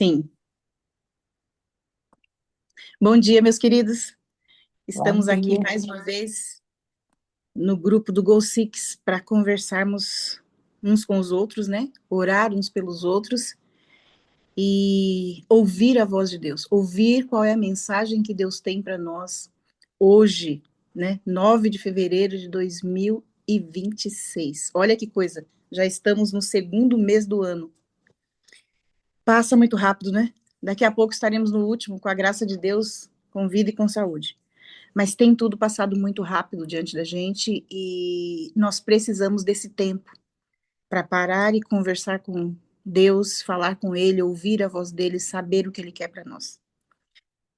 Sim. Bom dia, meus queridos. Bom Estamos aqui dia. mais uma vez no grupo do Go Six para conversarmos uns com os outros, né? Orar uns pelos outros e ouvir a voz de Deus, ouvir qual é a mensagem que Deus tem para nós hoje, né? 9 de fevereiro de 2026. Olha que coisa, já estamos no segundo mês do ano. Passa muito rápido, né? Daqui a pouco estaremos no último, com a graça de Deus, com vida e com saúde. Mas tem tudo passado muito rápido diante da gente e nós precisamos desse tempo para parar e conversar com Deus, falar com Ele, ouvir a voz dele, saber o que Ele quer para nós.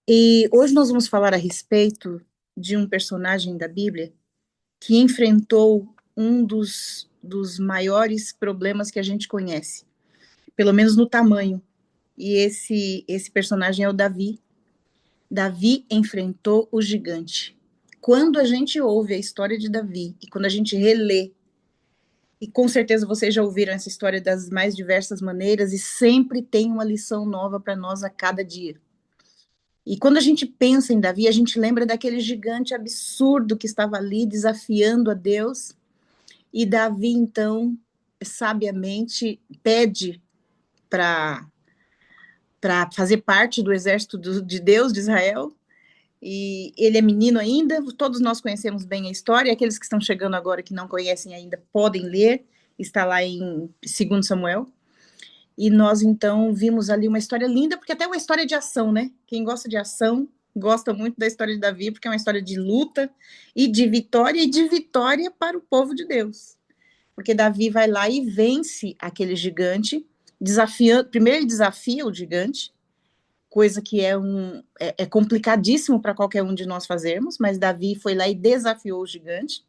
E hoje nós vamos falar a respeito de um personagem da Bíblia que enfrentou um dos maiores problemas que a gente conhece, pelo menos no tamanho. E esse personagem é o Davi. Davi enfrentou o gigante. Quando a gente ouve a história de Davi e quando a gente relê, e com certeza vocês já ouviram essa história das mais diversas maneiras e sempre tem uma lição nova para nós a cada dia. E quando a gente pensa em Davi, a gente lembra daquele gigante absurdo que estava ali desafiando a Deus, e Davi então sabiamente pede para fazer parte do exército de Deus de Israel. E ele é menino ainda, todos nós conhecemos bem a história, aqueles que estão chegando agora que não conhecem ainda podem ler, está lá em 2 Samuel. E nós então vimos ali uma história linda, porque até é uma história de ação, né? Quem gosta de ação gosta muito da história de Davi, porque é uma história de luta e de vitória para o povo de Deus. Porque Davi vai lá e vence aquele gigante, desafiando, primeiro ele desafia o gigante, coisa que é complicadíssimo para qualquer um de nós fazermos, mas Davi foi lá e desafiou o gigante.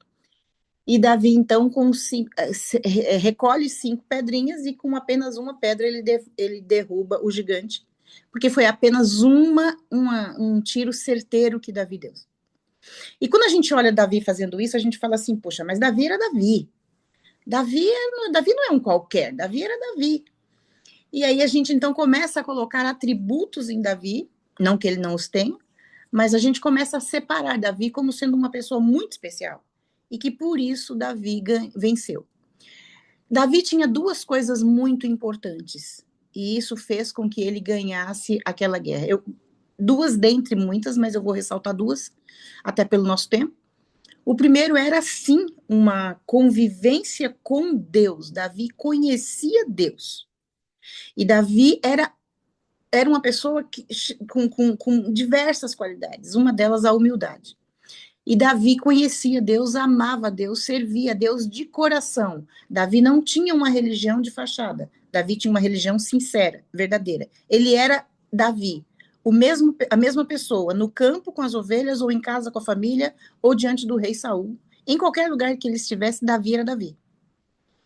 E Davi, então, recolhe 5 pedrinhas e com apenas uma pedra ele derruba o gigante, porque foi apenas um tiro certeiro que Davi deu. E quando a gente olha Davi fazendo isso, a gente fala assim, poxa, mas Davi era Davi. Davi não é um qualquer, Davi era Davi. E aí a gente então começa a colocar atributos em Davi, não que ele não os tenha, mas a gente começa a separar Davi como sendo uma pessoa muito especial e que por isso Davi venceu. Davi tinha duas coisas muito importantes e isso fez com que ele ganhasse aquela guerra. Duas dentre muitas, mas eu vou ressaltar duas, até pelo nosso tempo. O primeiro era, sim, uma convivência com Deus. Davi conhecia Deus. E Davi era uma pessoa com diversas qualidades, uma delas a humildade. E Davi conhecia Deus, amava Deus, servia a Deus de coração. Davi não tinha uma religião de fachada. Davi tinha uma religião sincera, verdadeira. Ele era Davi, a mesma pessoa, no campo com as ovelhas, ou em casa com a família, ou diante do rei Saul. Em qualquer lugar que ele estivesse, Davi era Davi.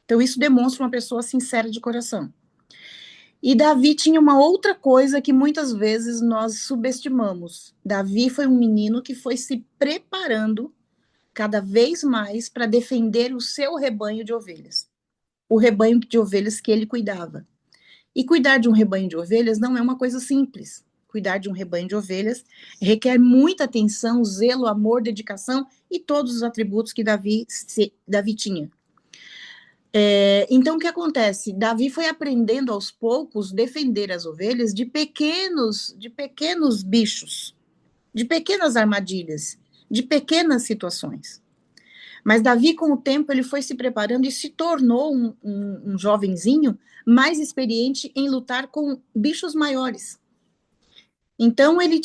Então, isso demonstra uma pessoa sincera de coração. E Davi tinha uma outra coisa que muitas vezes nós subestimamos. Davi foi um menino que foi se preparando cada vez mais para defender o seu rebanho de ovelhas, o rebanho de ovelhas que ele cuidava. E cuidar de um rebanho de ovelhas não é uma coisa simples. Cuidar de um rebanho de ovelhas requer muita atenção, zelo, amor, dedicação e todos os atributos que Davi tinha. Então, o que acontece? Davi foi aprendendo aos poucos defender as ovelhas de pequenos bichos, de pequenas armadilhas, de pequenas situações. Mas Davi, com o tempo, ele foi se preparando e se tornou um jovenzinho mais experiente em lutar com bichos maiores. Então, ele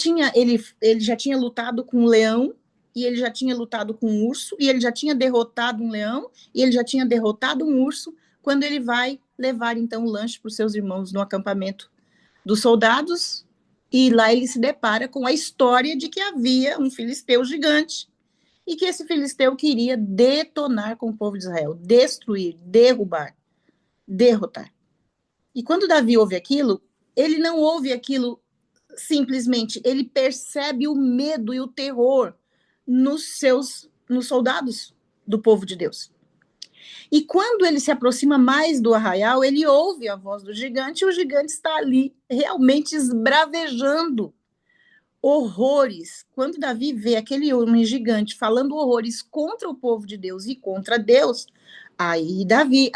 já tinha lutado com um leão, e ele já tinha lutado com um urso, e ele já tinha derrotado um leão, e ele já tinha derrotado um urso, quando ele vai levar, então, o lanche para os seus irmãos no acampamento dos soldados, e lá ele se depara com a história de que havia um filisteu gigante, e que esse filisteu queria detonar com o povo de Israel, destruir, derrubar, derrotar. E quando Davi ouve aquilo, ele não ouve aquilo simplesmente, ele percebe o medo e o terror nos soldados do povo de Deus. E quando ele se aproxima mais do arraial, ele ouve a voz do gigante, e o gigante está ali, realmente esbravejando horrores. Quando Davi vê aquele homem gigante falando horrores contra o povo de Deus e contra Deus, aí Davi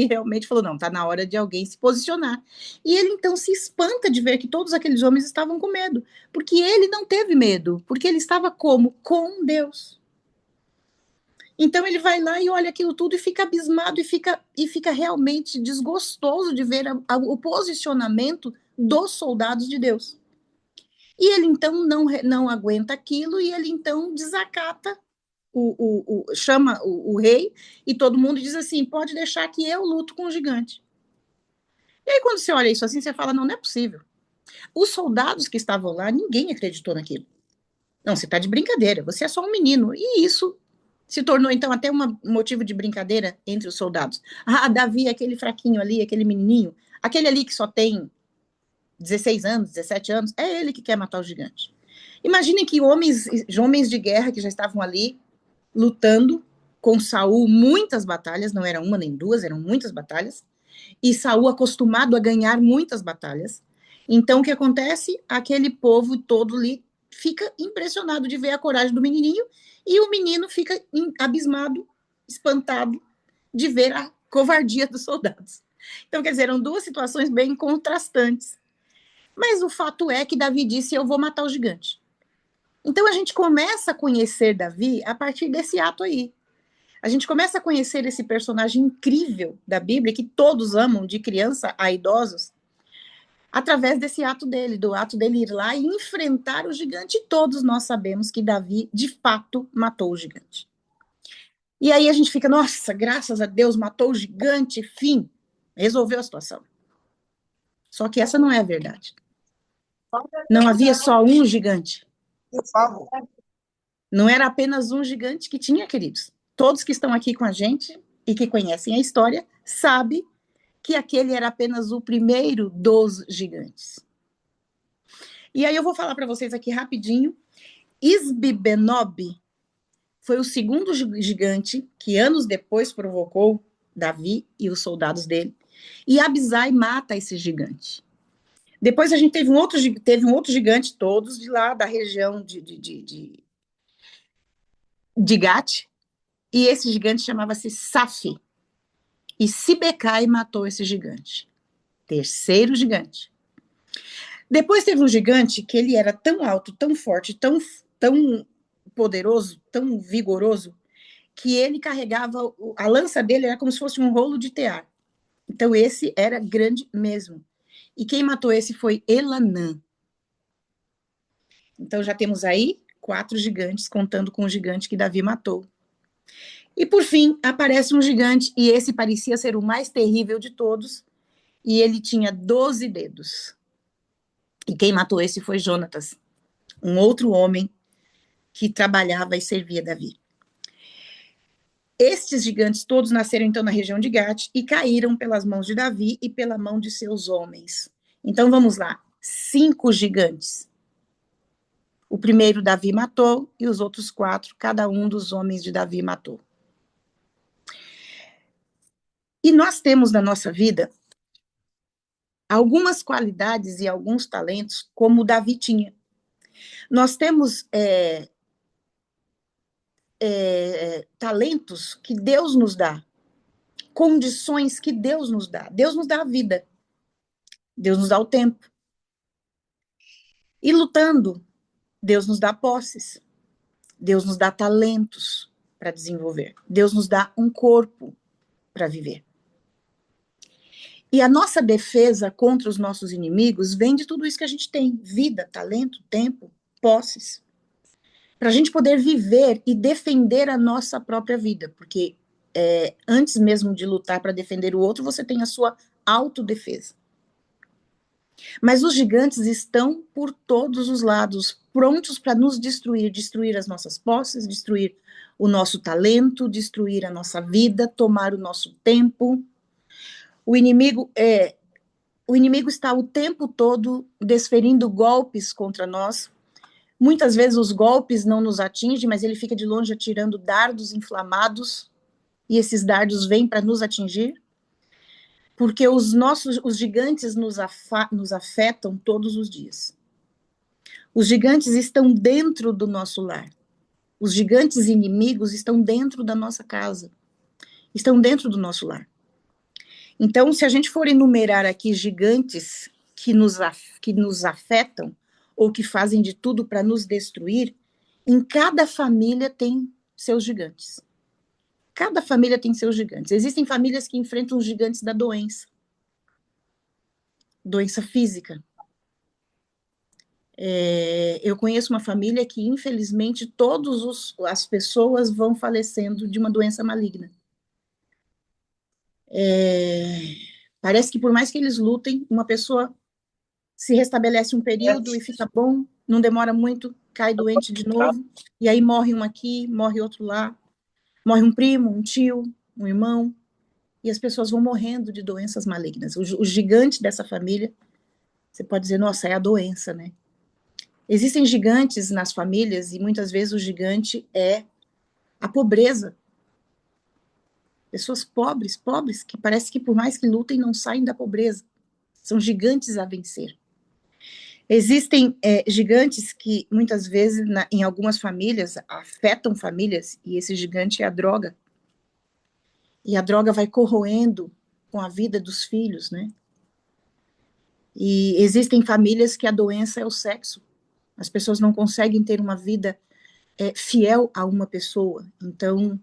realmente falou, não, tá na hora de alguém se posicionar. E ele então se espanta de ver que todos aqueles homens estavam com medo, porque ele não teve medo, porque ele estava como? Com Deus. Então ele vai lá e olha aquilo tudo e fica abismado e fica realmente desgostoso de ver o posicionamento dos soldados de Deus. E ele então não aguenta aquilo e ele então desacata, chama o rei e todo mundo diz assim, pode deixar que eu luto com o gigante. E aí quando você olha isso assim, você fala, não, não é possível. Os soldados que estavam lá, ninguém acreditou naquilo. Não, você está de brincadeira, você é só um menino. E isso se tornou, então, até um motivo de brincadeira entre os soldados. Ah, Davi, aquele fraquinho ali, aquele menininho, aquele ali que só tem 16 anos, 17 anos, é ele que quer matar o gigante. Imaginem que homens de guerra que já estavam ali, lutando com Saul, muitas batalhas, não era uma nem duas, eram muitas batalhas, e Saul acostumado a ganhar muitas batalhas. Então, o que acontece? Aquele povo todo ali fica impressionado de ver a coragem do menininho e o menino fica abismado, espantado de ver a covardia dos soldados. Então, quer dizer, eram duas situações bem contrastantes. Mas o fato é que Davi disse, eu vou matar o gigante. Então, a gente começa a conhecer Davi a partir desse ato aí. A gente começa a conhecer esse personagem incrível da Bíblia, que todos amam, de criança a idosos, através desse ato dele, do ato dele ir lá e enfrentar o gigante. E todos nós sabemos que Davi, de fato, matou o gigante. E aí a gente fica, nossa, graças a Deus, matou o gigante, fim, resolveu a situação. Só que essa não é a verdade. Não havia só um gigante. Não era apenas um gigante que tinha, queridos. Todos que estão aqui com a gente e que conhecem a história sabem que aquele era apenas o primeiro dos gigantes. E aí eu vou falar para vocês aqui rapidinho. Isbi-Benob foi o segundo gigante que anos depois provocou Davi e os soldados dele. E Abisai mata esse gigante. Depois a gente teve um outro gigante, todos de lá da região de Gate, e esse gigante chamava-se Safi. E Sibecai matou esse gigante. Terceiro gigante. Depois teve um gigante que ele era tão alto, tão forte, tão poderoso, tão vigoroso, que ele carregava, a lança dele era como se fosse um rolo de tear. Então esse era grande mesmo. E quem matou esse foi Elanã. Então já temos aí 4 gigantes, contando com o gigante que Davi matou. E por fim, aparece um gigante, e esse parecia ser o mais terrível de todos, e ele tinha 12 dedos. E quem matou esse foi Jonatas, um outro homem que trabalhava e servia Davi. Estes gigantes todos nasceram então na região de Gate e caíram pelas mãos de Davi e pela mão de seus homens. Então vamos lá, 5 gigantes. O primeiro Davi matou e os outros 4, cada um dos homens de Davi matou. E nós temos na nossa vida algumas qualidades e alguns talentos como Davi tinha. Nós temos talentos que Deus nos dá, condições que Deus nos dá. Deus nos dá a vida, Deus nos dá o tempo. E lutando, Deus nos dá posses, Deus nos dá talentos para desenvolver, Deus nos dá um corpo para viver. E a nossa defesa contra os nossos inimigos vem de tudo isso que a gente tem: vida, talento, tempo, posses. Para a gente poder viver e defender a nossa própria vida, porque antes mesmo de lutar para defender o outro, você tem a sua autodefesa. Mas os gigantes estão por todos os lados, prontos para nos destruir as nossas posses, destruir o nosso talento, destruir a nossa vida, tomar o nosso tempo. O inimigo está o tempo todo desferindo golpes contra nós. Muitas vezes os golpes não nos atingem, mas ele fica de longe atirando dardos inflamados e esses dardos vêm para nos atingir, porque os gigantes nos afetam todos os dias. Os gigantes estão dentro do nosso lar. Os gigantes inimigos estão dentro da nossa casa, estão dentro do nosso lar. Então, se a gente for enumerar aqui gigantes que nos afetam, ou que fazem de tudo para nos destruir, em cada família tem seus gigantes. Cada família tem seus gigantes. Existem famílias que enfrentam os gigantes da doença. Doença física. Eu conheço uma família que, infelizmente, todas as pessoas vão falecendo de uma doença maligna. Parece que por mais que eles lutem, uma pessoa se restabelece um período e fica bom, não demora muito, cai doente de novo, e aí morre um aqui, morre outro lá, morre um primo, um tio, um irmão, e as pessoas vão morrendo de doenças malignas. O gigante dessa família, você pode dizer, nossa, é a doença, né? Existem gigantes nas famílias, e muitas vezes o gigante é a pobreza. Pessoas pobres, que parece que por mais que lutem, não saem da pobreza. São gigantes a vencer. Existem gigantes que, muitas vezes, em algumas famílias, afetam famílias, e esse gigante é a droga. E a droga vai corroendo com a vida dos filhos, né? E existem famílias que a doença é o sexo. As pessoas não conseguem ter uma vida fiel a uma pessoa. Então,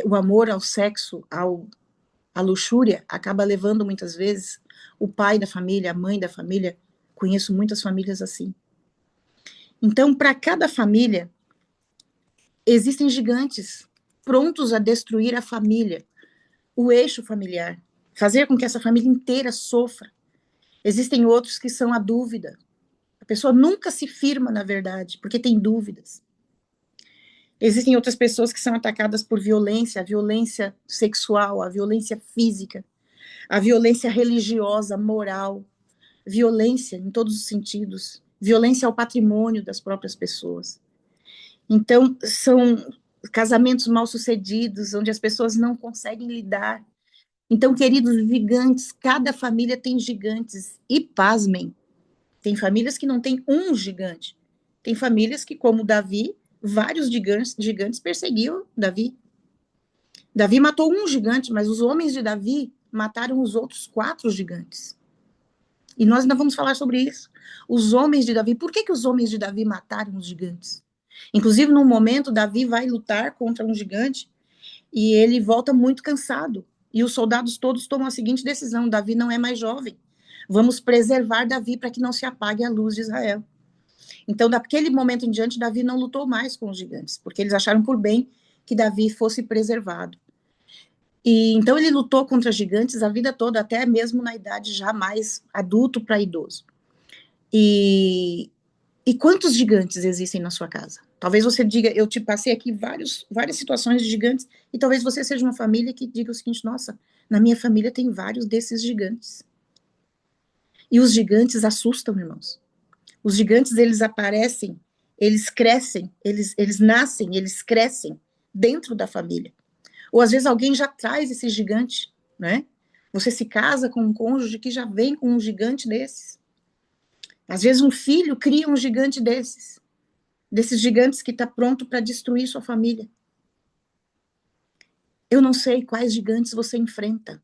o amor ao sexo, à luxúria, acaba levando, muitas vezes, o pai da família, a mãe da família. Conheço muitas famílias assim. Então, para cada família, existem gigantes prontos a destruir a família, o eixo familiar, fazer com que essa família inteira sofra. Existem outros que são a dúvida. A pessoa nunca se firma na verdade, porque tem dúvidas. Existem outras pessoas que são atacadas por violência, a violência sexual, a violência física, a violência religiosa, moral, violência em todos os sentidos, violência ao patrimônio das próprias pessoas. Então, são casamentos mal sucedidos, onde as pessoas não conseguem lidar. Então, queridos gigantes, cada família tem gigantes. E pasmem, tem famílias que não têm um gigante. Tem famílias que, como Davi, vários gigantes perseguiam Davi. Davi matou um gigante, mas os homens de Davi mataram os outros 4 gigantes. E nós ainda vamos falar sobre isso. Os homens de Davi, por que os homens de Davi mataram os gigantes? Inclusive, num momento, Davi vai lutar contra um gigante e ele volta muito cansado. E os soldados todos tomam a seguinte decisão: Davi não é mais jovem. Vamos preservar Davi para que não se apague a luz de Israel. Então, daquele momento em diante, Davi não lutou mais com os gigantes, porque eles acharam por bem que Davi fosse preservado. E então ele lutou contra gigantes a vida toda, até mesmo na idade já mais adulto para idoso. E quantos gigantes existem na sua casa? Talvez você diga, eu te passei aqui várias situações de gigantes, e talvez você seja uma família que diga o seguinte: nossa, na minha família tem vários desses gigantes. E os gigantes assustam, irmãos. Os gigantes, eles aparecem, eles crescem, eles nascem, eles crescem dentro da família. Ou às vezes alguém já traz esse gigante, né? Você se casa com um cônjuge que já vem com um gigante desses. Às vezes um filho cria um gigante desses gigantes que está pronto para destruir sua família. Eu não sei quais gigantes você enfrenta.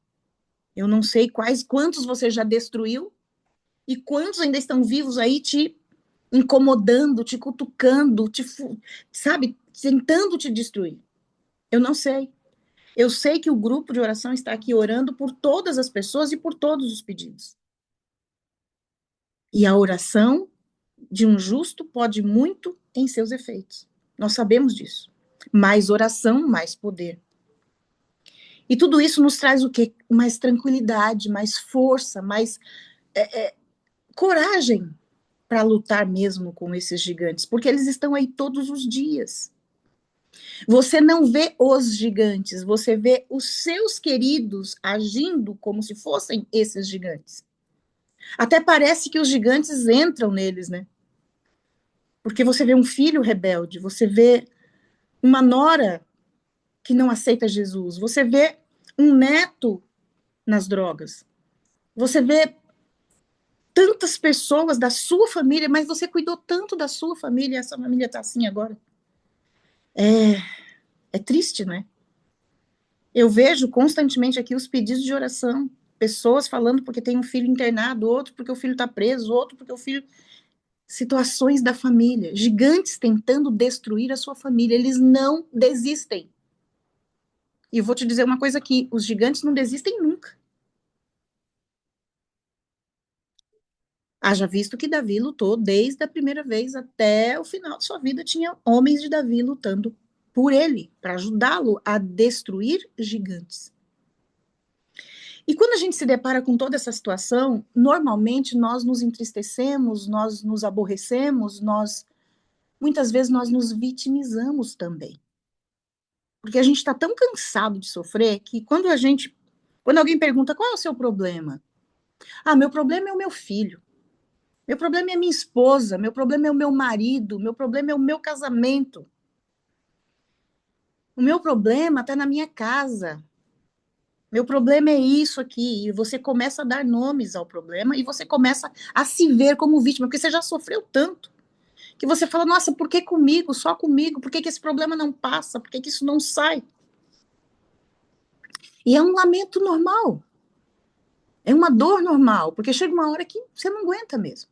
Eu não sei quantos você já destruiu e quantos ainda estão vivos aí te incomodando, te cutucando, sabe, tentando te destruir. Eu não sei. Eu sei que o grupo de oração está aqui orando por todas as pessoas e por todos os pedidos. E a oração de um justo pode muito em seus efeitos. Nós sabemos disso. Mais oração, mais poder. E tudo isso nos traz o quê? Mais tranquilidade, mais força, mais coragem para lutar mesmo com esses gigantes, porque eles estão aí todos os dias. Você não vê os gigantes, você vê os seus queridos agindo como se fossem esses gigantes. Até parece que os gigantes entram neles, né? Porque você vê um filho rebelde, você vê uma nora que não aceita Jesus. Você vê um neto nas drogas. Você vê tantas pessoas da sua família, mas você cuidou tanto da sua família e essa família está assim agora. É triste, né? Eu vejo constantemente aqui os pedidos de oração, pessoas falando porque tem um filho internado, outro porque o filho está preso, outro porque o filho. Situações da família, gigantes tentando destruir a sua família, eles não desistem. E eu vou te dizer uma coisa aqui: os gigantes não desistem nunca. Haja visto que Davi lutou desde a primeira vez até o final de sua vida, tinha homens de Davi lutando por ele, para ajudá-lo a destruir gigantes. E quando a gente se depara com toda essa situação, normalmente nós nos entristecemos, nós nos aborrecemos, muitas vezes nós nos vitimizamos também. Porque a gente está tão cansado de sofrer que quando alguém pergunta qual é o seu problema? Ah, meu problema é o meu filho. Meu problema é a minha esposa, meu problema é o meu marido, meu problema é o meu casamento. O meu problema está na minha casa. Meu problema é isso aqui. E você começa a dar nomes ao problema e você começa a se ver como vítima, porque você já sofreu tanto. Que você fala, nossa, por que comigo? Só comigo? Por que esse problema não passa? Por que isso não sai? E é um lamento normal. É uma dor normal, porque chega uma hora que você não aguenta mesmo.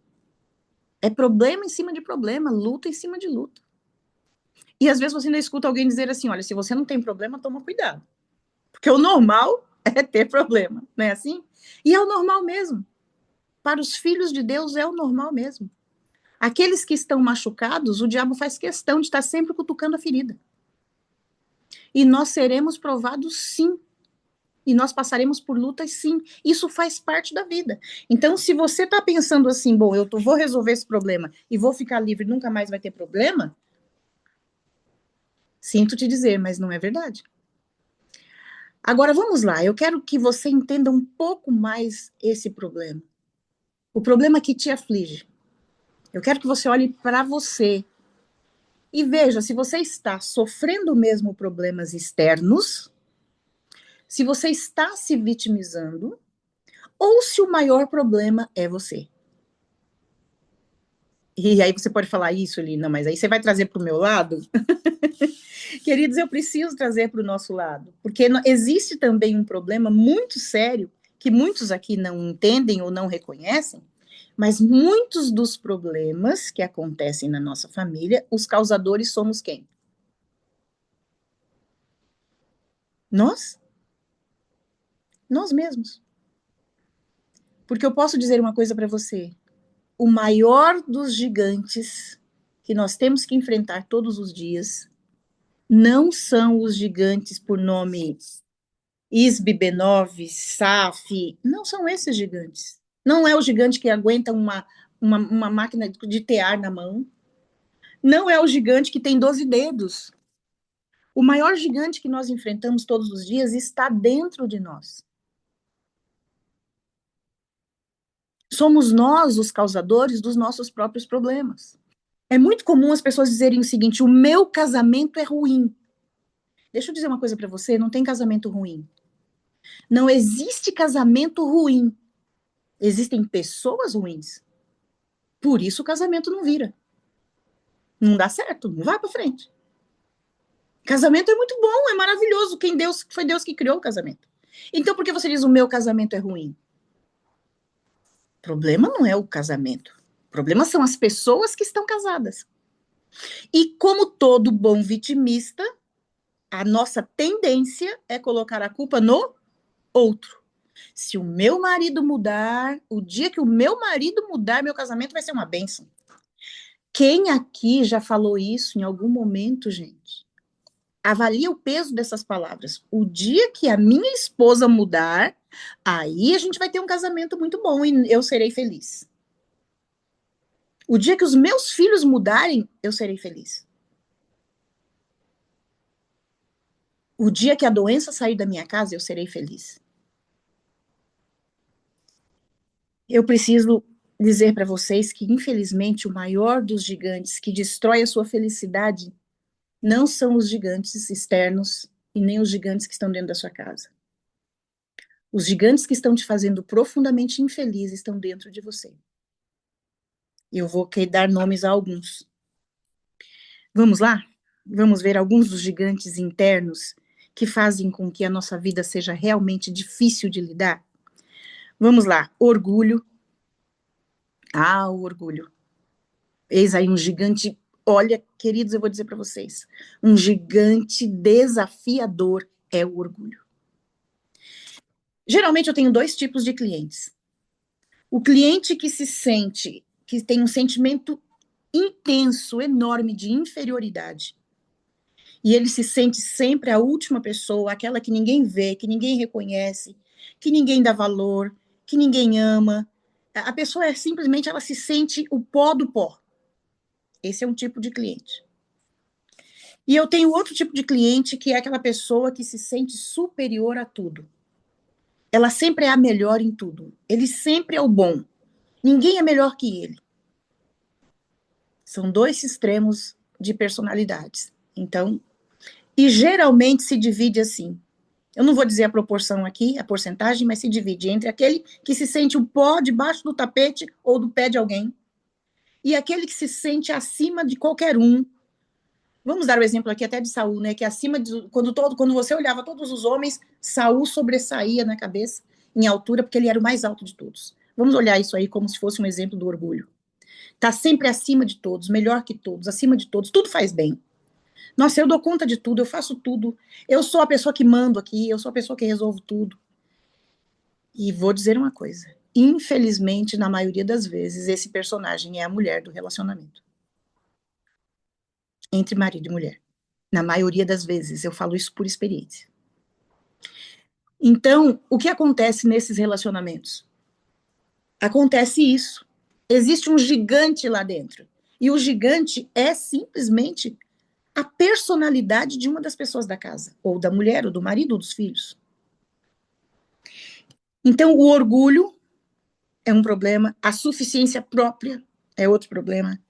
É problema em cima de problema, luta em cima de luta. E às vezes você ainda escuta alguém dizer assim: olha, se você não tem problema, toma cuidado. Porque o normal é ter problema, não é assim? E é o normal mesmo. Para os filhos de Deus é o normal mesmo. Aqueles que estão machucados, o diabo faz questão de estar sempre cutucando a ferida. E nós seremos provados sim. E nós passaremos por lutas, sim. Isso faz parte da vida. Então, se você está pensando assim, bom, vou resolver esse problema e vou ficar livre, nunca mais vai ter problema, sinto te dizer, mas não é verdade. Agora, vamos lá. Eu quero que você entenda um pouco mais esse problema. O problema que te aflige. Eu quero que você olhe para você e veja se você está sofrendo mesmo problemas externos, se você está se vitimizando, ou se o maior problema é você. E aí você pode falar isso ali, não, mas aí você vai trazer para o meu lado? Queridos, eu preciso trazer para o nosso lado, porque existe também um problema muito sério, que muitos aqui não entendem ou não reconhecem, mas muitos dos problemas que acontecem na nossa família, os causadores somos quem? Nós? Nós mesmos. Porque eu posso dizer uma coisa para você, o maior dos gigantes que nós temos que enfrentar todos os dias não são os gigantes por nome ISB, B9, SAF, não são esses gigantes. Não é o gigante que aguenta uma máquina de tear na mão. Não é o gigante que tem 12 dedos. O maior gigante que nós enfrentamos todos os dias está dentro de nós. Somos nós os causadores dos nossos próprios problemas. É muito comum as pessoas dizerem o seguinte: o meu casamento é ruim. Deixa eu dizer uma coisa para você: não tem casamento ruim. Não existe casamento ruim. Existem pessoas ruins. Por isso o casamento não vira. Não dá certo, não vai para frente. Casamento é muito bom, é maravilhoso. Foi Deus que criou o casamento. Então por que você diz o meu casamento é ruim? O problema não é o casamento. O problema são as pessoas que estão casadas. E como todo bom vitimista, a nossa tendência é colocar a culpa no outro. Se o meu marido mudar, o dia que o meu marido mudar, meu casamento vai ser uma bênção. Quem aqui já falou isso em algum momento, gente? Avalie o peso dessas palavras. O dia que a minha esposa mudar, aí a gente vai ter um casamento muito bom e eu serei feliz. O dia que os meus filhos mudarem, eu serei feliz. O dia que a doença sair da minha casa, eu serei feliz. Eu preciso dizer para vocês que, infelizmente, o maior dos gigantes que destrói a sua felicidade não são os gigantes externos, e nem os gigantes que estão dentro da sua casa. Os gigantes que estão te fazendo profundamente infeliz estão dentro de você. E eu vou dar nomes a alguns. Vamos lá? Vamos ver alguns dos gigantes internos que fazem com que a nossa vida seja realmente difícil de lidar? Vamos lá. Orgulho. Ah, o orgulho. Eis aí um gigante. Olha, queridos, eu vou dizer para vocês. Um gigante desafiador é o orgulho. Geralmente eu tenho dois tipos de clientes. O cliente que se sente, que tem um sentimento intenso, enorme de inferioridade. E ele se sente sempre a última pessoa, aquela que ninguém vê, que ninguém reconhece, que ninguém dá valor, que ninguém ama. A pessoa simplesmente, ela se sente o pó do pó. Esse é um tipo de cliente. E eu tenho outro tipo de cliente, que é aquela pessoa que se sente superior a tudo. Ela sempre é a melhor em tudo. Ele sempre é o bom. Ninguém é melhor que ele. São dois extremos de personalidades. Então, e geralmente se divide assim. Eu não vou dizer a proporção aqui, a porcentagem, mas se divide entre aquele que se sente o pó debaixo do tapete ou do pé de alguém e aquele que se sente acima de qualquer um. Vamos dar o exemplo aqui até de Saul, né? Que acima de quando você olhava todos os homens, Saul sobressaía na cabeça, em altura, porque ele era o mais alto de todos. Vamos olhar isso aí como se fosse um exemplo do orgulho. Tá sempre acima de todos, melhor que todos, acima de todos, tudo faz bem. Nossa, eu dou conta de tudo, eu faço tudo. Eu sou a pessoa que mando aqui, eu sou a pessoa que resolvo tudo. E vou dizer uma coisa. Infelizmente, na maioria das vezes, esse personagem é a mulher do relacionamento. Entre marido e mulher. Na maioria das vezes, eu falo isso por experiência. Então, o que acontece nesses relacionamentos? Acontece isso. Existe um gigante lá dentro. E o gigante é simplesmente a personalidade de uma das pessoas da casa, ou da mulher, ou do marido, ou dos filhos. Então, o orgulho é um problema, a suficiência própria é outro problema,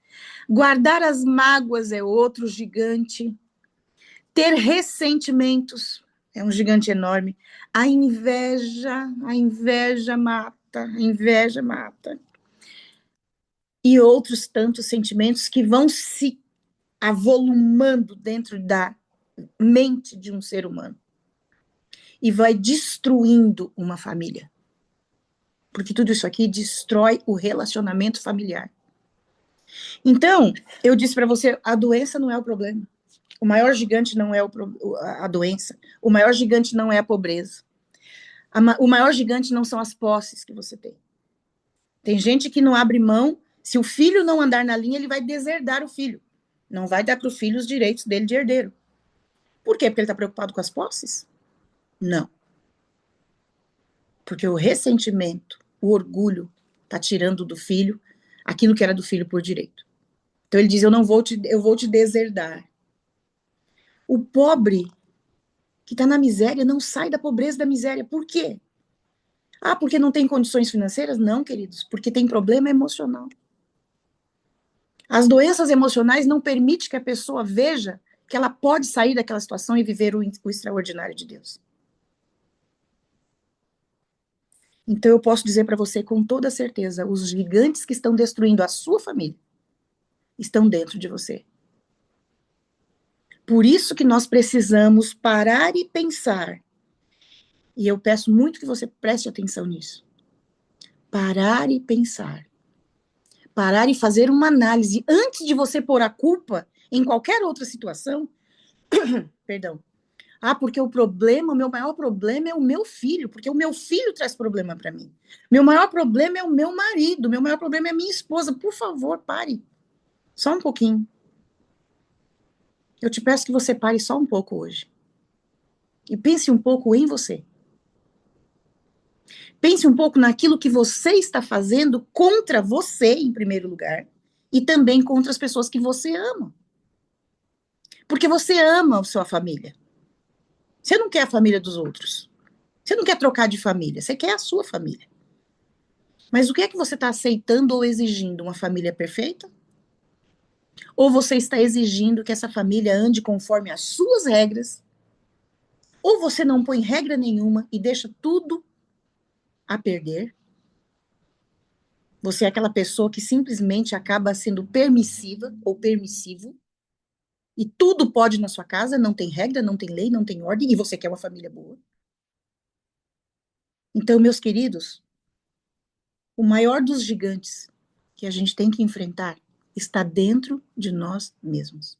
guardar as mágoas é outro gigante, ter ressentimentos é um gigante enorme, a inveja mata, a inveja mata. E outros tantos sentimentos que vão se avolumando dentro da mente de um ser humano e vai destruindo uma família. Porque tudo isso aqui destrói o relacionamento familiar. Então, eu disse para você, a doença não é o problema. O maior gigante não é a doença. O maior gigante não é a pobreza. O maior gigante não são as posses que você tem. Tem gente que não abre mão. Se o filho não andar na linha, ele vai deserdar o filho. Não vai dar para o filho os direitos dele de herdeiro. Por quê? Porque ele está preocupado com as posses? Não. Porque o ressentimento, o orgulho, está tirando do filho aquilo que era do filho por direito. Então ele diz, eu vou te deserdar. O pobre que está na miséria não sai da pobreza da miséria. Por quê? Ah, porque não tem condições financeiras? Não, queridos, porque tem problema emocional. As doenças emocionais não permitem que a pessoa veja que ela pode sair daquela situação e viver o extraordinário de Deus. Então eu posso dizer para você com toda certeza, os gigantes que estão destruindo a sua família estão dentro de você. Por isso que nós precisamos parar e pensar. E eu peço muito que você preste atenção nisso. Parar e pensar. Parar e fazer uma análise antes de você pôr a culpa em qualquer outra situação. Perdão. Ah, porque o meu maior problema é o meu filho, porque o meu filho traz problema para mim. Meu maior problema é o meu marido, meu maior problema é a minha esposa. Por favor, pare. Só um pouquinho. Eu te peço que você pare só um pouco hoje. E pense um pouco em você. Pense um pouco naquilo que você está fazendo contra você, em primeiro lugar, e também contra as pessoas que você ama. Porque você ama a sua família. Você não quer a família dos outros. Você não quer trocar de família, você quer a sua família. Mas o que é que você está aceitando ou exigindo? Uma família perfeita? Ou você está exigindo que essa família ande conforme as suas regras Ou você não põe regra nenhuma e deixa tudo a perder. Você é aquela pessoa que simplesmente acaba sendo permissiva ou permissivo. E tudo pode na sua casa, não tem regra, não tem lei, não tem ordem, e você quer uma família boa. Então, meus queridos, o maior dos gigantes que a gente tem que enfrentar está dentro de nós mesmos.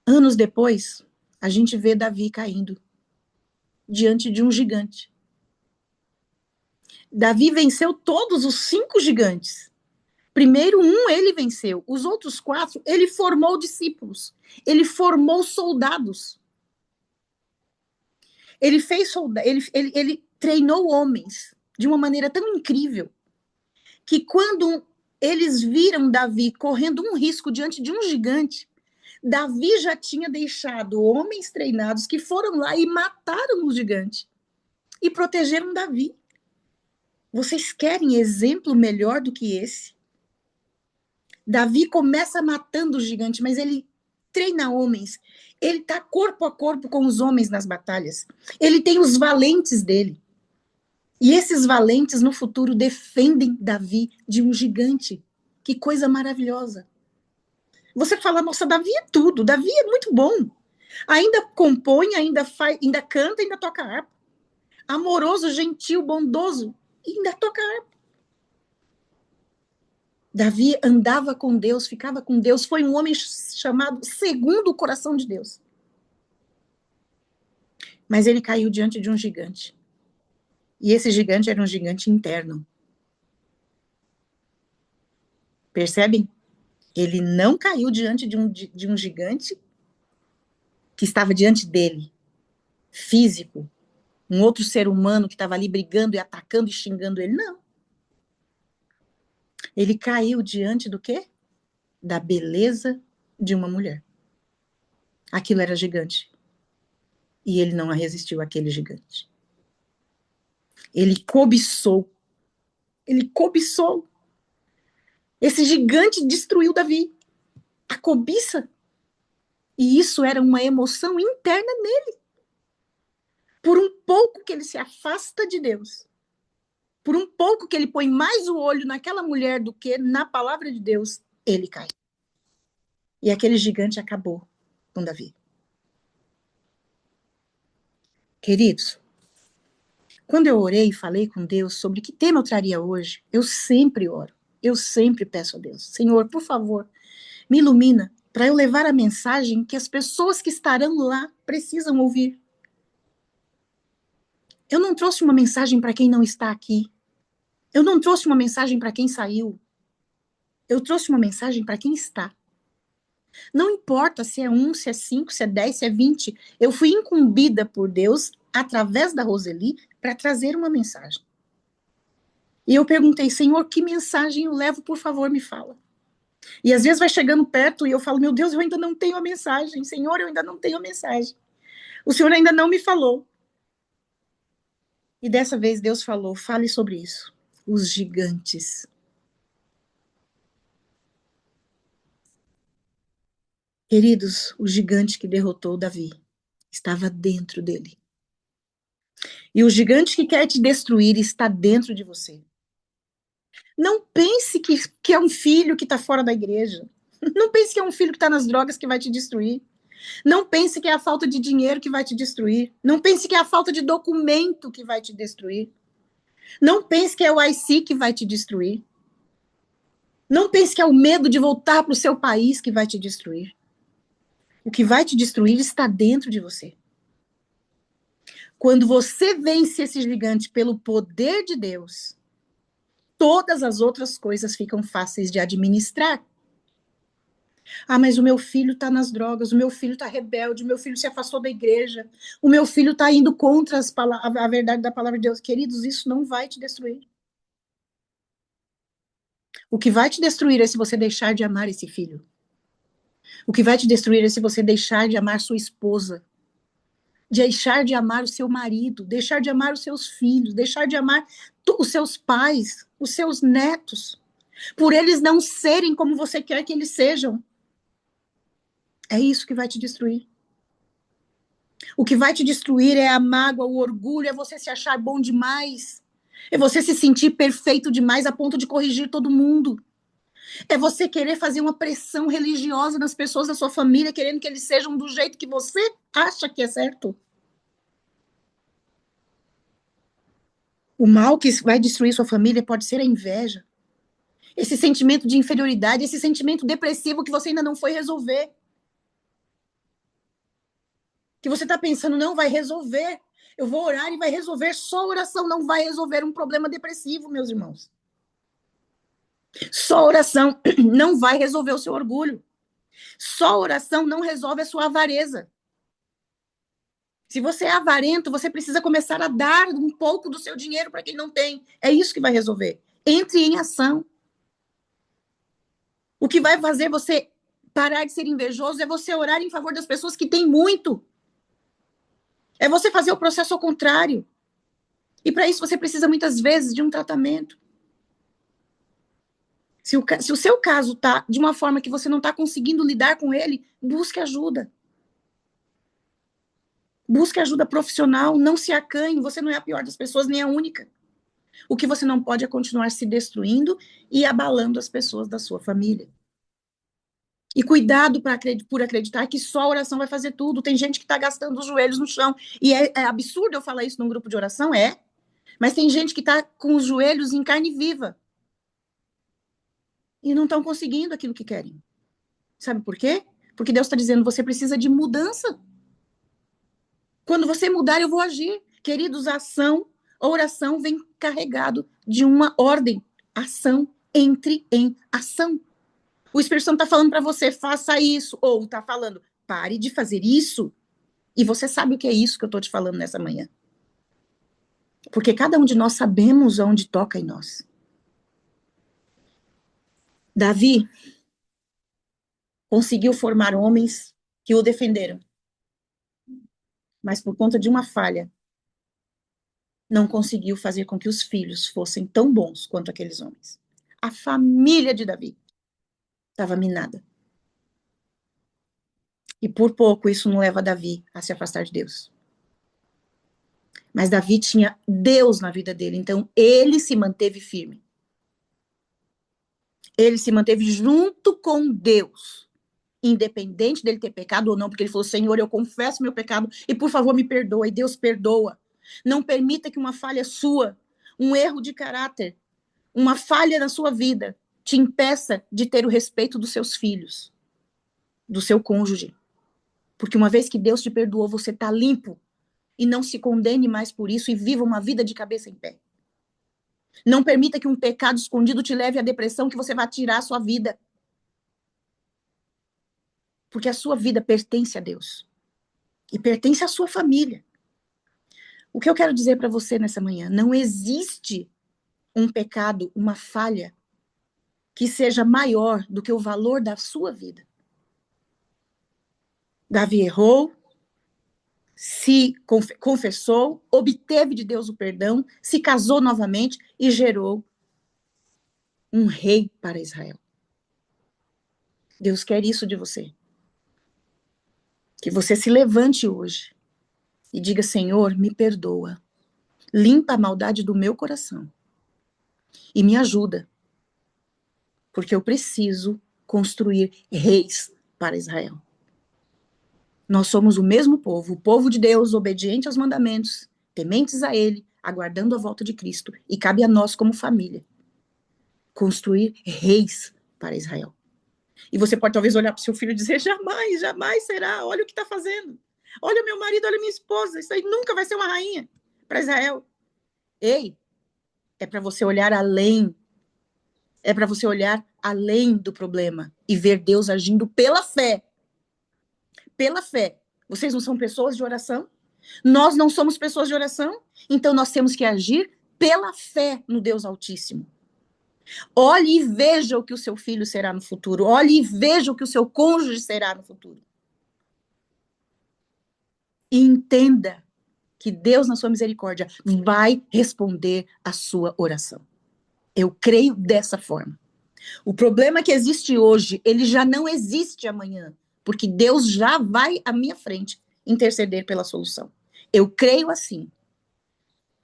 Anos depois, a gente vê Davi caindo diante de um gigante. Davi venceu todos os 5 gigantes. Primeiro ele venceu, os outros 4 ele formou discípulos, ele formou soldados. Ele fez ele treinou homens de uma maneira tão incrível que quando eles viram Davi correndo um risco diante de um gigante, Davi já tinha deixado homens treinados que foram lá e mataram o gigante e protegeram Davi. Vocês querem exemplo melhor do que esse? Davi começa matando o gigante, mas ele treina homens. Ele está corpo a corpo com os homens nas batalhas. Ele tem os valentes dele. E esses valentes, no futuro, defendem Davi de um gigante. Que coisa maravilhosa. Você fala, nossa, Davi é tudo. Davi é muito bom. Ainda compõe, ainda faz, ainda canta, ainda toca harpa. Amoroso, gentil, bondoso, ainda toca harpa. Davi andava com Deus, ficava com Deus, foi um homem chamado segundo o coração de Deus. Mas ele caiu diante de um gigante. E esse gigante era um gigante interno. Percebem? Ele não caiu diante de um gigante que estava diante dele, físico, um outro ser humano que estava ali brigando e atacando e xingando ele. Não. Ele caiu diante do quê? Da beleza de uma mulher. Aquilo era gigante. E ele não resistiu àquele gigante. Ele cobiçou. Ele cobiçou. Esse gigante destruiu Davi. A cobiça. E isso era uma emoção interna nele. Por um pouco que ele se afasta de Deus, por um pouco que ele põe mais o olho naquela mulher do que na palavra de Deus, ele cai. E aquele gigante acabou com Davi. Queridos, quando eu orei e falei com Deus sobre que tema eu traria hoje, eu sempre oro. Eu sempre peço a Deus, Senhor, por favor, me ilumina para eu levar a mensagem que as pessoas que estarão lá precisam ouvir. Eu não trouxe uma mensagem para quem não está aqui. Eu não trouxe uma mensagem para quem saiu. Eu trouxe uma mensagem para quem está. Não importa se é 1, se é 5, se é 10, se é 20. Eu fui incumbida por Deus, através da Roseli, para trazer uma mensagem. E eu perguntei, Senhor, que mensagem eu levo? Por favor, me fala. E às vezes vai chegando perto e eu falo, meu Deus, eu ainda não tenho a mensagem. Senhor, eu ainda não tenho a mensagem. O Senhor ainda não me falou. E dessa vez Deus falou, fale sobre isso. Os gigantes. Queridos, o gigante que derrotou Davi estava dentro dele. E o gigante que quer te destruir está dentro de você. Não pense que é um filho que está fora da igreja. Não pense que é um filho que está nas drogas que vai te destruir. Não pense que é a falta de dinheiro que vai te destruir. Não pense que é a falta de documento que vai te destruir. Não pense que é o IC que vai te destruir. Não pense que é o medo de voltar para o seu país que vai te destruir. O que vai te destruir está dentro de você. Quando você vence esse gigante pelo poder de Deus, todas as outras coisas ficam fáceis de administrar. Ah, mas o meu filho está nas drogas, o meu filho está rebelde, o meu filho se afastou da igreja, o meu filho está indo contra a verdade da palavra de Deus. Queridos, isso não vai te destruir. O que vai te destruir é se você deixar de amar esse filho. O que vai te destruir é se você deixar de amar sua esposa, deixar de amar o seu marido, deixar de amar os seus filhos, deixar de amar os seus pais, os seus netos, por eles não serem como você quer que eles sejam. É isso que vai te destruir. O que vai te destruir é a mágoa, o orgulho, é você se achar bom demais. É você se sentir perfeito demais a ponto de corrigir todo mundo. É você querer fazer uma pressão religiosa nas pessoas da sua família, querendo que eles sejam do jeito que você acha que é certo. O mal que vai destruir sua família pode ser a inveja. Esse sentimento de inferioridade, esse sentimento depressivo que você ainda não foi resolver. Que você está pensando, não, vai resolver. Eu vou orar e vai resolver. Só oração não vai resolver um problema depressivo, meus irmãos. Só oração não vai resolver o seu orgulho. Só oração não resolve a sua avareza. Se você é avarento, você precisa começar a dar um pouco do seu dinheiro para quem não tem. É isso que vai resolver. Entre em ação. O que vai fazer você parar de ser invejoso é você orar em favor das pessoas que têm muito. É você fazer o processo ao contrário. E para isso você precisa muitas vezes de um tratamento. Se o seu caso está de uma forma que você não está conseguindo lidar com ele, busque ajuda. Busque ajuda profissional, não se acanhe, você não é a pior das pessoas, nem a única. O que você não pode é continuar se destruindo e abalando as pessoas da sua família. E cuidado por acreditar que só a oração vai fazer tudo. Tem gente que está gastando os joelhos no chão. E é absurdo eu falar isso num grupo de oração, é. Mas tem gente que está com os joelhos em carne viva. E não estão conseguindo aquilo que querem. Sabe por quê? Porque Deus está dizendo, você precisa de mudança. Quando você mudar, eu vou agir. Queridos, a oração vem carregado de uma ordem. Ação, entre em ação. O Espírito Santo está falando para você, faça isso. Ou está falando, pare de fazer isso. E você sabe o que é isso que eu estou te falando nessa manhã. Porque cada um de nós sabemos onde toca em nós. Davi conseguiu formar homens que o defenderam. Mas por conta de uma falha, não conseguiu fazer com que os filhos fossem tão bons quanto aqueles homens. A família de Davi estava minada. E por pouco isso não leva Davi a se afastar de Deus. Mas Davi tinha Deus na vida dele, então ele se manteve firme. Ele se manteve junto com Deus, independente dele ter pecado ou não, porque ele falou, Senhor, eu confesso meu pecado e por favor me perdoa, e Deus perdoa. Não permita que uma falha sua, um erro de caráter, uma falha na sua vida, te impeça de ter o respeito dos seus filhos, do seu cônjuge. Porque uma vez que Deus te perdoou, você está limpo. E não se condene mais por isso e viva uma vida de cabeça em pé. Não permita que um pecado escondido te leve à depressão, que você vai tirar a sua vida. Porque a sua vida pertence a Deus. E pertence à sua família. O que eu quero dizer para você nessa manhã, não existe um pecado, uma falha, que seja maior do que o valor da sua vida. Davi errou, se confessou, obteve de Deus o perdão, se casou novamente e gerou um rei para Israel. Deus quer isso de você. Que você se levante hoje e diga, Senhor, me perdoa. Limpa a maldade do meu coração. E me ajuda. Porque eu preciso construir reis para Israel. Nós somos o mesmo povo, o povo de Deus, obediente aos mandamentos, tementes a Ele, aguardando a volta de Cristo. E cabe a nós, como família, construir reis para Israel. E você pode talvez olhar para o seu filho e dizer, jamais, jamais será, olha o que está fazendo. Olha meu marido, olha minha esposa, isso aí nunca vai ser uma rainha para Israel. Ei, é para você olhar além. É para você olhar além do problema e ver Deus agindo pela fé. Pela fé. Vocês não são pessoas de oração? Nós não somos pessoas de oração? Então nós temos que agir pela fé no Deus Altíssimo. Olhe e veja o que o seu filho será no futuro. Olhe e veja o que o seu cônjuge será no futuro. E entenda que Deus, na sua misericórdia, vai responder a sua oração. Eu creio dessa forma. O problema que existe hoje, ele já não existe amanhã, porque Deus já vai à minha frente interceder pela solução. Eu creio assim.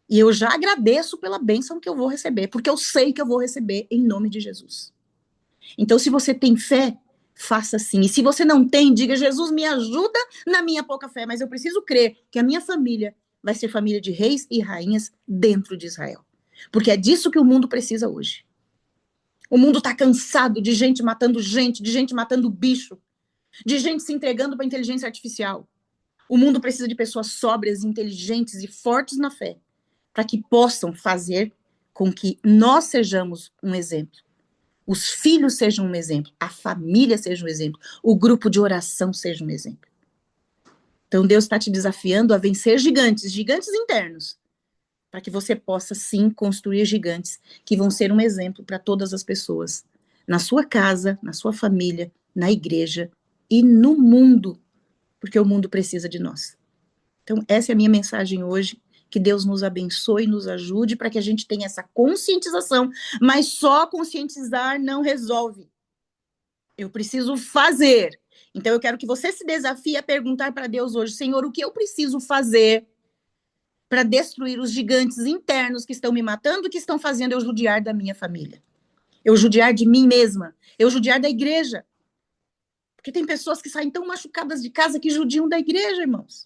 E eu já agradeço pela bênção que eu vou receber, porque eu sei que eu vou receber em nome de Jesus. Então, se você tem fé, faça assim. E se você não tem, diga: Jesus, me ajuda na minha pouca fé, mas eu preciso crer que a minha família vai ser família de reis e rainhas dentro de Israel. Porque é disso que o mundo precisa hoje. O mundo está cansado de gente, de gente matando bicho, de gente se entregando para a inteligência artificial. O mundo precisa de pessoas sóbrias, inteligentes e fortes na fé, para que possam fazer com que nós sejamos um exemplo. Os filhos sejam um exemplo, a família seja um exemplo, o grupo de oração seja um exemplo. Então Deus está te desafiando a vencer gigantes, gigantes internos, para que você possa sim construir gigantes que vão ser um exemplo para todas as pessoas, na sua casa, na sua família, na igreja e no mundo, porque o mundo precisa de nós. Então essa é a minha mensagem hoje. Que Deus nos abençoe e nos ajude para que a gente tenha essa conscientização, mas só conscientizar não resolve. Eu preciso fazer. Então eu quero que você se desafie a perguntar para Deus hoje: Senhor, o que eu preciso fazer para destruir os gigantes internos que estão me matando, que estão fazendo eu judiar da minha família? Eu judiar de mim mesma, eu judiar da igreja. Porque tem pessoas que saem tão machucadas de casa que judiam da igreja, irmãos.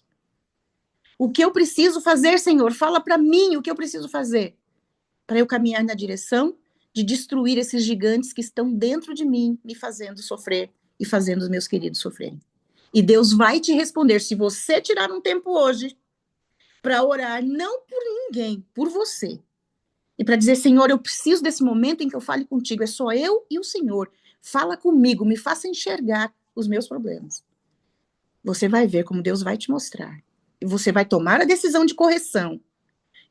O que eu preciso fazer, Senhor? Fala para mim o que eu preciso fazer para eu caminhar na direção de destruir esses gigantes que estão dentro de mim, me fazendo sofrer e fazendo os meus queridos sofrerem. E Deus vai te responder se você tirar um tempo hoje para orar, não por ninguém, por você. E para dizer: Senhor, eu preciso desse momento em que eu fale contigo, é só eu e o Senhor. Fala comigo, me faça enxergar os meus problemas. Você vai ver como Deus vai te mostrar. E você vai tomar a decisão de correção.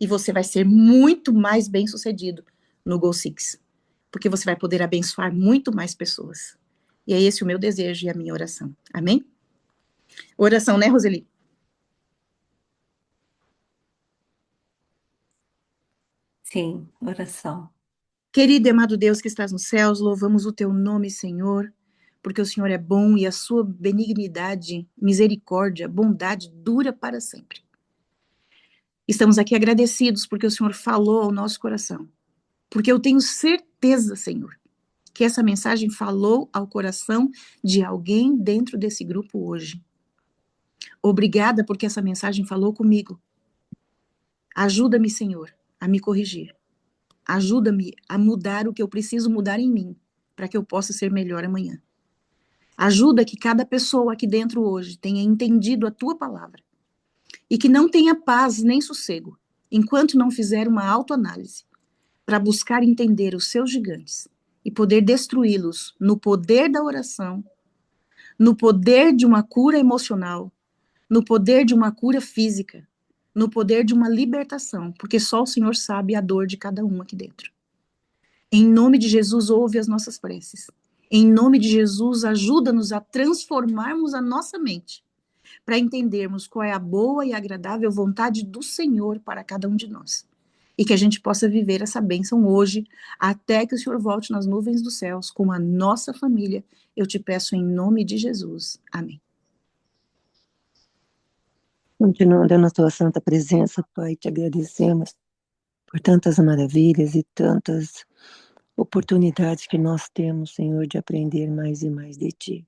E você vai ser muito mais bem-sucedido no Goal Six. Porque você vai poder abençoar muito mais pessoas. E é esse o meu desejo e a minha oração. Amém? Oração, né, Roseli? Sim, oração. Querido e amado Deus que estás nos céus, louvamos o teu nome, Senhor, porque o Senhor é bom e a sua benignidade, misericórdia, bondade dura para sempre. Estamos aqui agradecidos porque o Senhor falou ao nosso coração. Porque eu tenho certeza, Senhor, que essa mensagem falou ao coração de alguém dentro desse grupo hoje. Obrigada porque essa mensagem falou comigo. Ajuda-me, Senhor, a me corrigir. Ajuda-me a mudar o que eu preciso mudar em mim, para que eu possa ser melhor amanhã. Ajuda que cada pessoa aqui dentro hoje tenha entendido a tua palavra e que não tenha paz nem sossego, enquanto não fizer uma autoanálise, para buscar entender os seus gigantes e poder destruí-los no poder da oração, no poder de uma cura emocional, no poder de uma cura física, no poder de uma libertação, porque só o Senhor sabe a dor de cada um aqui dentro. Em nome de Jesus, ouve as nossas preces. Em nome de Jesus, ajuda-nos a transformarmos a nossa mente, para entendermos qual é a boa e agradável vontade do Senhor para cada um de nós. E que a gente possa viver essa bênção hoje, até que o Senhor volte nas nuvens dos céus com a nossa família. Eu te peço em nome de Jesus. Amém. Continuando na tua santa presença, Pai, te agradecemos por tantas maravilhas e tantas oportunidades que nós temos, Senhor, de aprender mais e mais de Ti.